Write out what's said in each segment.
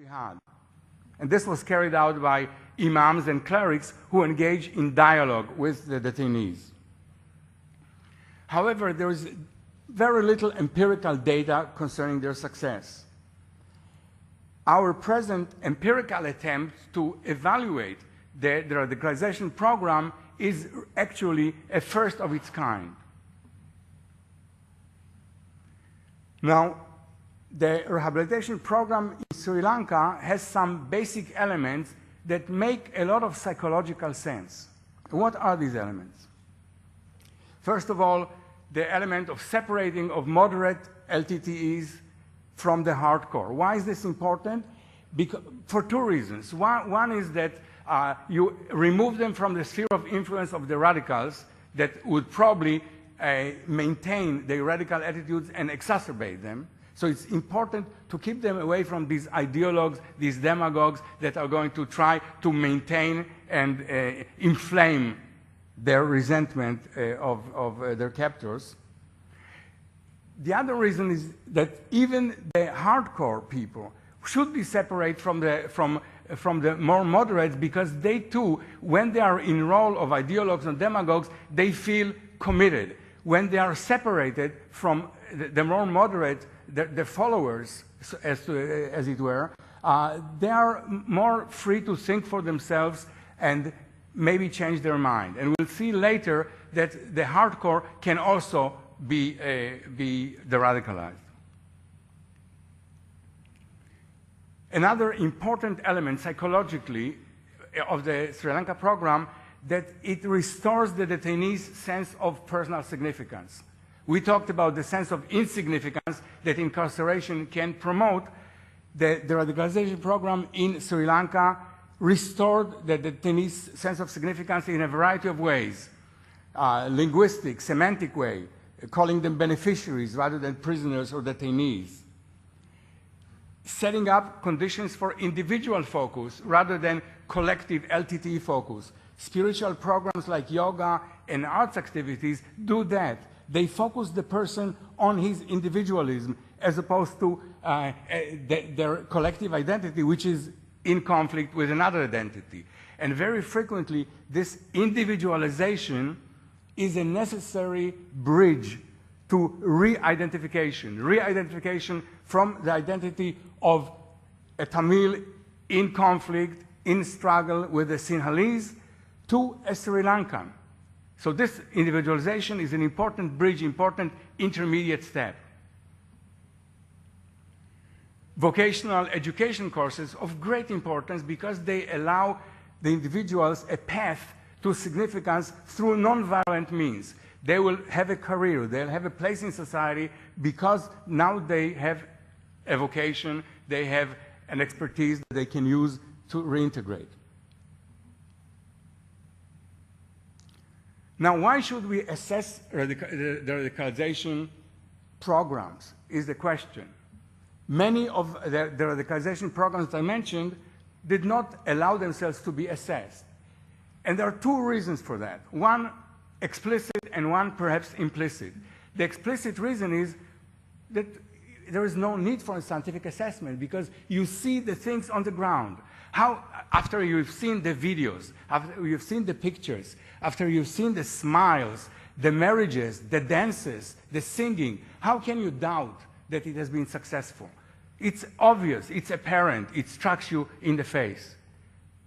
jihad. And this was carried out by imams and clerics who engage in dialogue with the detainees. However, there is very little empirical data concerning their success. Our present empirical attempt to evaluate the radicalization program is actually a first of its kind. Now, the rehabilitation program in Sri Lanka has some basic elements that make a lot of psychological sense. What are these elements? First of all, the element of separating of moderate LTTEs from the hardcore. Why is this important? For two reasons. One is that you remove them from the sphere of influence of the radicals that would probably maintain their radical attitudes and exacerbate them. So it's important to keep them away from these ideologues, these demagogues that are going to try to maintain and inflame their resentment of their captors. The other reason is that even the hardcore people should be separate from the more moderates, because they too, when they are in role of ideologues and demagogues, they feel committed. When they are separated from the more moderate, the followers, as it were, they are more free to think for themselves and maybe change their mind. And we'll see later that the hardcore can also be de-radicalized. Another important element psychologically of the Sri Lanka program, that it restores the detainee's sense of personal significance. We talked about the sense of insignificance that incarceration can promote. The radicalization program in Sri Lanka restored the detainee's sense of significance in a variety of ways. Linguistic, semantic way, calling them beneficiaries rather than prisoners or detainees. Setting up conditions for individual focus rather than collective LTT focus. Spiritual programs like yoga and arts activities do that. They focus the person on his individualism as opposed to their collective identity, which is in conflict with another identity. And very frequently, this individualization is a necessary bridge to re-identification from the identity of a Tamil in conflict, in struggle with the Sinhalese, to a Sri Lankan. So this individualization is an important bridge, important intermediate step. Vocational education courses of great importance because they allow the individuals a path to significance through non-violent means. They will have a career, they'll have a place in society because now they have a vocation, they have an expertise that they can use to reintegrate. Now, why should we assess the radicalization programs is the question. Many of the radicalization programs that I mentioned did not allow themselves to be assessed. And there are two reasons for that. One explicit and one perhaps implicit. The explicit reason is that there is no need for a scientific assessment because you see the things on the ground. How, after you've seen the videos, after you've seen the pictures, after you've seen the smiles, the marriages, the dances, the singing, how can you doubt that it has been successful? It's obvious, it's apparent, it strikes you in the face.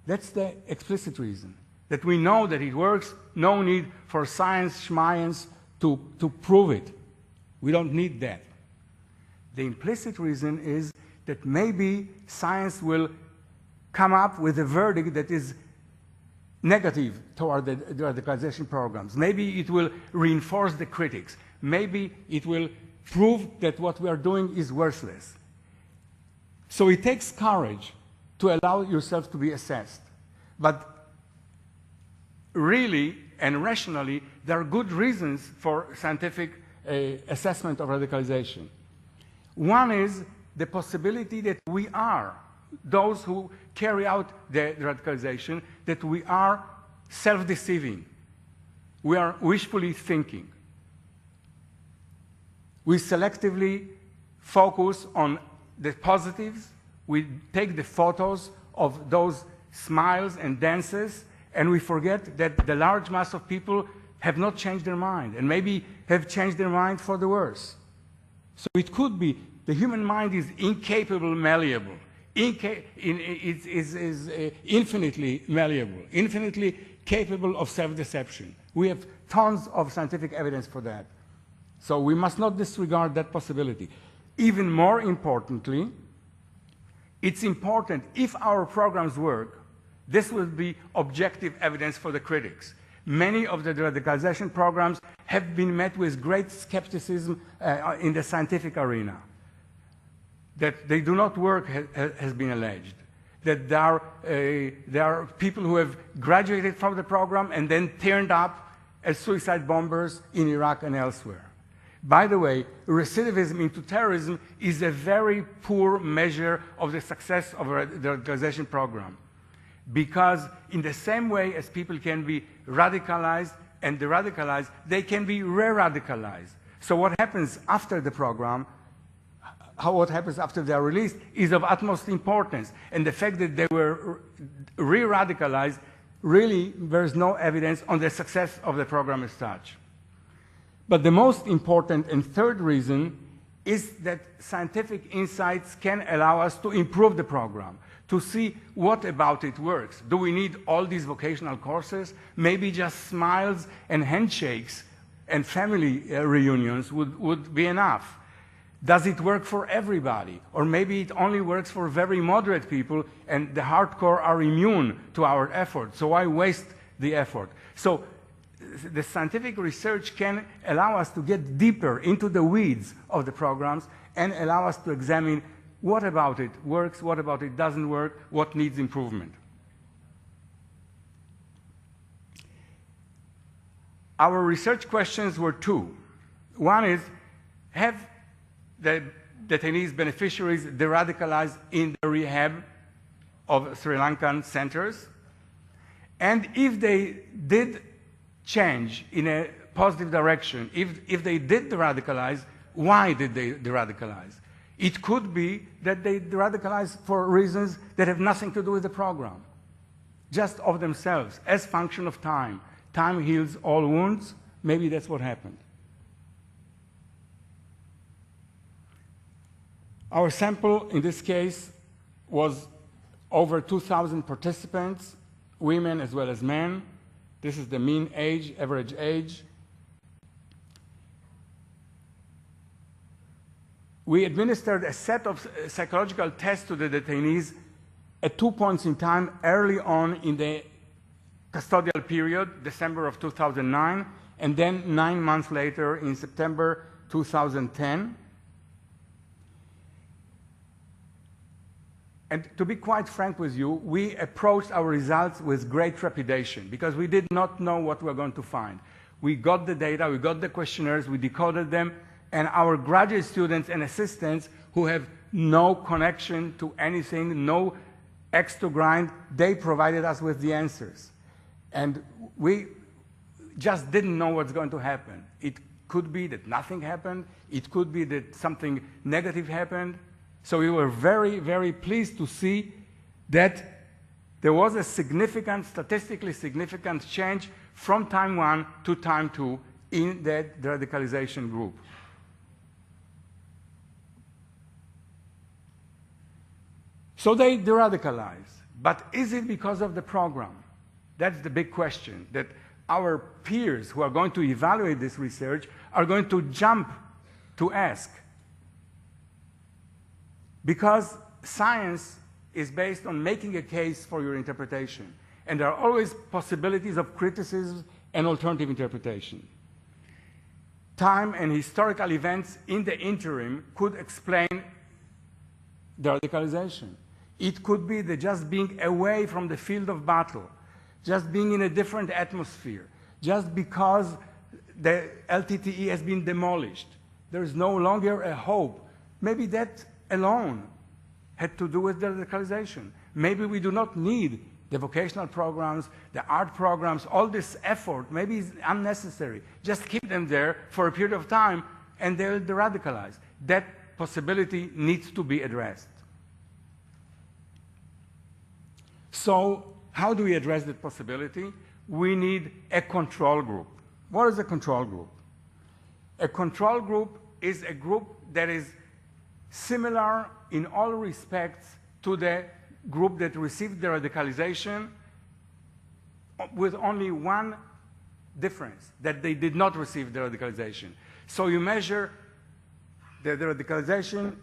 That's the explicit reason, that we know that it works, no need for science, schmience to prove it. We don't need that. The implicit reason is that maybe science will come up with a verdict that is negative toward the radicalization programs. Maybe it will reinforce the critics. Maybe it will prove that what we are doing is worthless. So it takes courage to allow yourself to be assessed. But really and rationally, there are good reasons for scientific assessment of radicalization. One is the possibility that we are, those who carry out the radicalization, that we are self-deceiving. We are wishfully thinking. We selectively focus on the positives We take the photos of those smiles and dances, and we forget that the large mass of people have not changed their mind, and maybe have changed their mind for the worse. So it could be the human mind is incapable, malleable. Is infinitely malleable, infinitely capable of self-deception. We have tons of scientific evidence for that. So we must not disregard that possibility. Even more importantly, it's important, if our programs work, this will be objective evidence for the critics. Many of the radicalization programs have been met with great skepticism in the scientific arena. That they do not work has been alleged. That there are people who have graduated from the program and then turned up as suicide bombers in Iraq and elsewhere. By the way, recidivism into terrorism is a very poor measure of the success of the radicalization program. Because in the same way as people can be radicalized and de-radicalized, they can be re-radicalized. So what happens after the program, what happens after they are released, is of utmost importance. And the fact that they were re-radicalized, really, there is no evidence on the success of the program as such. But the most important and third reason is that scientific insights can allow us to improve the program, to see what about it works. Do we need all these vocational courses? Maybe just smiles and handshakes and family reunions would be enough. Does it work for everybody? Or maybe it only works for very moderate people and the hardcore are immune to our effort. So why waste the effort? So the scientific research can allow us to get deeper into the weeds of the programs and allow us to examine what about it works, what about it doesn't work, what needs improvement. Our research questions were two. One is, have the detainees, beneficiaries de-radicalized in the rehab of Sri Lankan centers? And if they did change in a positive direction, if they did de-radicalize, why did they de-radicalize? It could be that they de-radicalize for reasons that have nothing to do with the program, just of themselves, as function of time. Time heals all wounds. Maybe that's what happened. Our sample in this case was over 2,000 participants, women as well as men. This is the mean age, average age. We administered a set of psychological tests to the detainees at 2 points in time early on in the custodial period, December of 2009, and then 9 months later in September 2010. And to be quite frank with you, we approached our results with great trepidation because we did not know what we were going to find. We got the data, we got the questionnaires, we decoded them, and our graduate students and assistants who have no connection to anything, no axe to grind, they provided us with the answers. And we just didn't know what's going to happen. It could be that nothing happened. It could be that something negative happened. So we were very, very pleased to see that there was a significant, statistically significant change from time 1 to time 2 in that radicalization group. So they de-radicalize. But is it because of the program? That's the big question, that our peers who are going to evaluate this research are going to jump to ask. Because science is based on making a case for your interpretation. And there are always possibilities of criticism and alternative interpretation. Time and historical events in the interim could explain the radicalization. It could be that just being away from the field of battle, just being in a different atmosphere, just because the LTTE has been demolished, there is no longer a hope. Maybe that alone had to do with the radicalization. Maybe we do not need the vocational programs, the art programs, all this effort, maybe it's unnecessary. Just keep them there for a period of time and they'll de-radicalize. That possibility needs to be addressed. So how do we address that possibility? We need a control group. What is a control group? A control group is a group that is similar in all respects to the group that received the radicalization, with only one difference, that they did not receive the radicalization. So you measure the radicalization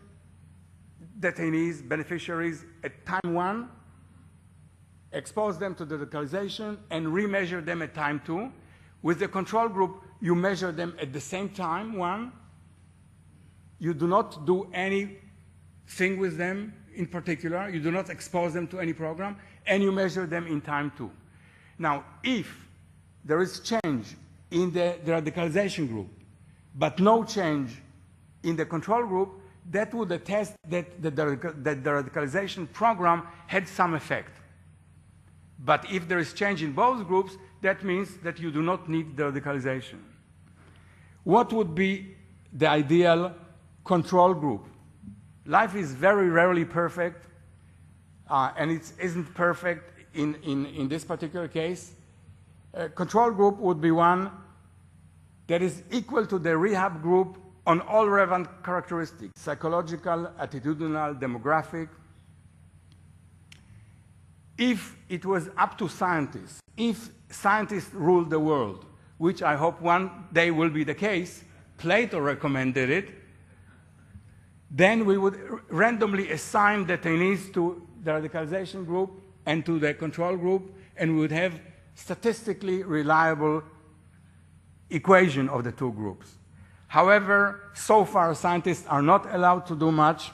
detainees, beneficiaries at time 1, expose them to the radicalization, and remeasure them at time 2. With the control group, you measure them at the same time 1. You do not do anything with them in particular. You do not expose them to any program, and you measure them in time 2. Now, if there is change in the radicalization group, but no change in the control group, that would attest that the radicalization program had some effect. But if there is change in both groups, that means that you do not need the radicalization. What would be the ideal control group? Life is very rarely perfect, and it isn't perfect in this particular case. A control group would be one that is equal to the rehab group on all relevant characteristics: psychological, attitudinal, demographic. If it was up to scientists, if scientists ruled the world, which I hope one day will be the case, Plato recommended it, then we would randomly assign detainees to the radicalization group and to the control group, and we would have statistically reliable equation of the two groups. However, so far scientists are not allowed to do much,